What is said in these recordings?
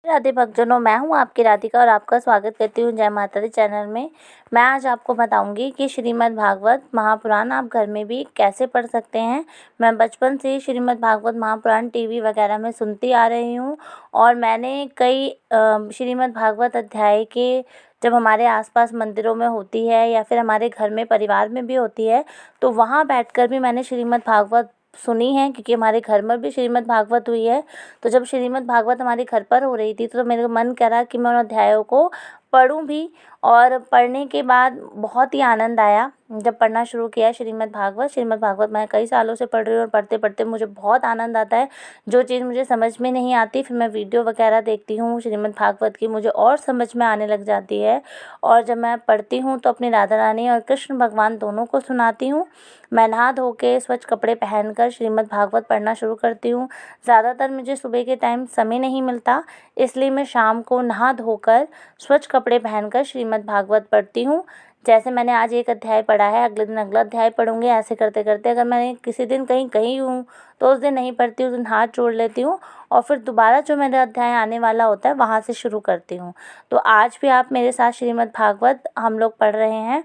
राधे भक्तजनों, मैं हूँ आपकी राधिका और आपका स्वागत करती हूँ जय माता दी चैनल में। मैं आज आपको बताऊंगी कि श्रीमद् भागवत महापुराण आप घर में भी कैसे पढ़ सकते हैं। मैं बचपन से ही श्रीमद् भागवत महापुराण टीवी वगैरह में सुनती आ रही हूँ और मैंने कई श्रीमद् भागवत अध्याय के जब हमारे आसपास मंदिरों में होती है या फिर हमारे घर में परिवार में भी होती है तो वहाँ बैठकर भी मैंने श्रीमद् भागवत सुनी है, क्योंकि हमारे घर में भी श्रीमद् भागवत हुई है। तो जब श्रीमद् भागवत हमारे घर पर हो रही थी तो मेरा मन करा कि मैं उन अध्यायों को पढूं भी, और पढ़ने के बाद बहुत ही आनंद आया। जब पढ़ना शुरू किया श्रीमद् भागवत मैं कई सालों से पढ़ रही हूँ और पढ़ते पढ़ते मुझे बहुत आनंद आता है। जो चीज़ मुझे समझ में नहीं आती फिर मैं वीडियो वगैरह देखती हूँ श्रीमद् भागवत की, मुझे और समझ में आने लग जाती है। और जब मैं पढ़ती हूँ तो अपनी राधा रानी और कृष्ण भगवान दोनों को सुनाती हूँ। मैं नहा धो के स्वच्छ कपड़े पहनकर श्रीमद् भागवत पढ़ना शुरू करती हूँ। ज़्यादातर मुझे सुबह के टाइम समय नहीं मिलता, इसलिए मैं शाम को नहा धोकर स्वच्छ कपड़े पहनकर श्रीमद् भागवत पढ़ती हूँ। जैसे मैंने आज एक अध्याय पढ़ा है, अगले दिन अगला अध्याय पढ़ूंगी। ऐसे करते करते अगर मैंने किसी दिन कहीं गई हूँ तो उस दिन नहीं पढ़ती, उस दिन हाथ जोड़ लेती हूँ और फिर दोबारा जो मेरा अध्याय आने वाला होता है वहाँ से शुरू करती हूँ। तो आज भी आप मेरे साथ श्रीमद् भागवत हम लोग पढ़ रहे हैं।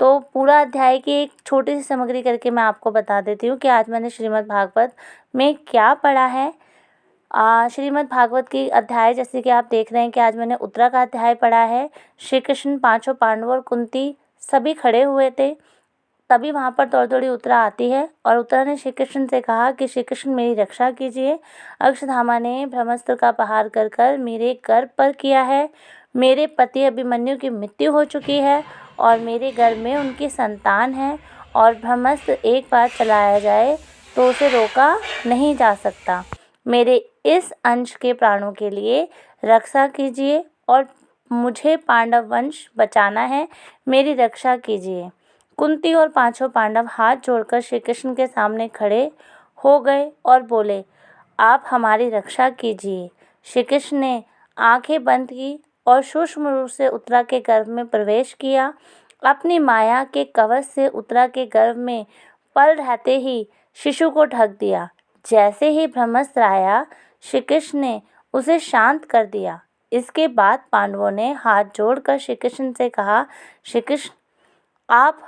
तो पूरा अध्याय की एक छोटी सी सामग्री करके मैं आपको बता देती हूँ कि आज मैंने श्रीमद् भागवत में क्या पढ़ा है। श्रीमद् भागवत की अध्याय जैसे कि आप देख रहे हैं कि आज मैंने उत्तरा का अध्याय पढ़ा है। श्री कृष्ण, पांचों पांडवों और कुंती सभी खड़े हुए थे, तभी वहाँ पर दौड़ दौड़ी उत्तरा आती है और उत्तरा ने श्री कृष्ण से कहा कि श्री कृष्ण मेरी रक्षा कीजिए। अक्षधामा ने ब्रह्मास्त्र का प्रहार कर कर मेरे गर्भ पर किया है। मेरे पति अभिमन्यु की मृत्यु हो चुकी है और मेरे गर्भ में उनकी संतान है, और ब्रह्मास्त्र एक बार चलाया जाए तो उसे रोका नहीं जा सकता। मेरे इस अंश के प्राणों के लिए रक्षा कीजिए और मुझे पांडव वंश बचाना है, मेरी रक्षा कीजिए। कुंती और पांचों पांडव हाथ जोड़कर श्री कृष्ण के सामने खड़े हो गए और बोले, आप हमारी रक्षा कीजिए। श्री कृष्ण ने आंखें बंद की और सूक्ष्म रूप से उत्तरा के गर्भ में प्रवेश किया। अपनी माया के कवच से उत्तरा के गर्भ में पल रहते ही शिशु को ढक दिया। जैसे ही ब्रह्मास्त्र आया श्री कृष्ण ने उसे शांत कर दिया। इसके बाद पांडवों ने हाथ जोड़कर श्री कृष्ण से कहा, श्री कृष्ण आप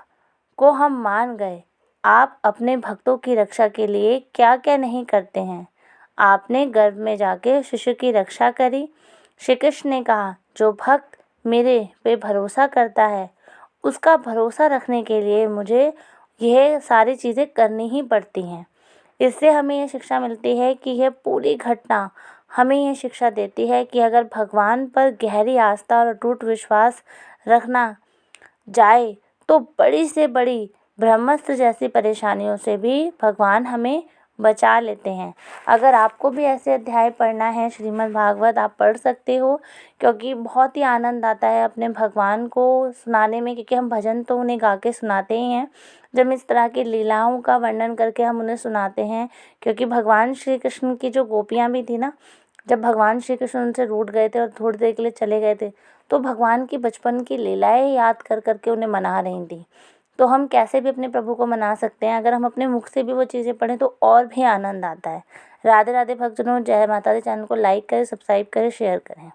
को हम मान गए। आप अपने भक्तों की रक्षा के लिए क्या क्या नहीं करते हैं। आपने गर्भ में जाके शिशु की रक्षा करी। श्री कृष्ण ने कहा, जो भक्त मेरे पे भरोसा करता है उसका भरोसा रखने के लिए मुझे यह सारी चीज़ें करनी ही पड़ती हैं। इससे हमें ये शिक्षा मिलती है कि यह पूरी घटना हमें ये शिक्षा देती है कि अगर भगवान पर गहरी आस्था और अटूट विश्वास रखना जाए तो बड़ी से बड़ी ब्रह्मास्त्र जैसी परेशानियों से भी भगवान हमें बचा लेते हैं। अगर आपको भी ऐसे अध्याय पढ़ना है श्रीमद् भागवत, आप पढ़ सकते हो, क्योंकि बहुत ही आनंद आता है अपने भगवान को सुनाने में, क्योंकि हम भजन तो उन्हें गा के सुनाते ही हैं। जब इस तरह की लीलाओं का वर्णन करके हम उन्हें सुनाते हैं, क्योंकि भगवान श्री कृष्ण की जो गोपियाँ भी थी ना, जब भगवान श्री कृष्ण उनसे रूठ गए थे और थोड़ी देर के लिए चले गए थे तो भगवान की बचपन की लीलाएं याद कर करके उन्हें मना रही थी। तो हम कैसे भी अपने प्रभु को मना सकते हैं, अगर हम अपने मुख से भी वो चीज़ें पढ़ें तो और भी आनंद आता है। राधे राधे भक्तजनों, जय माता दी चैनल को लाइक करें, सब्सक्राइब करें, शेयर करें।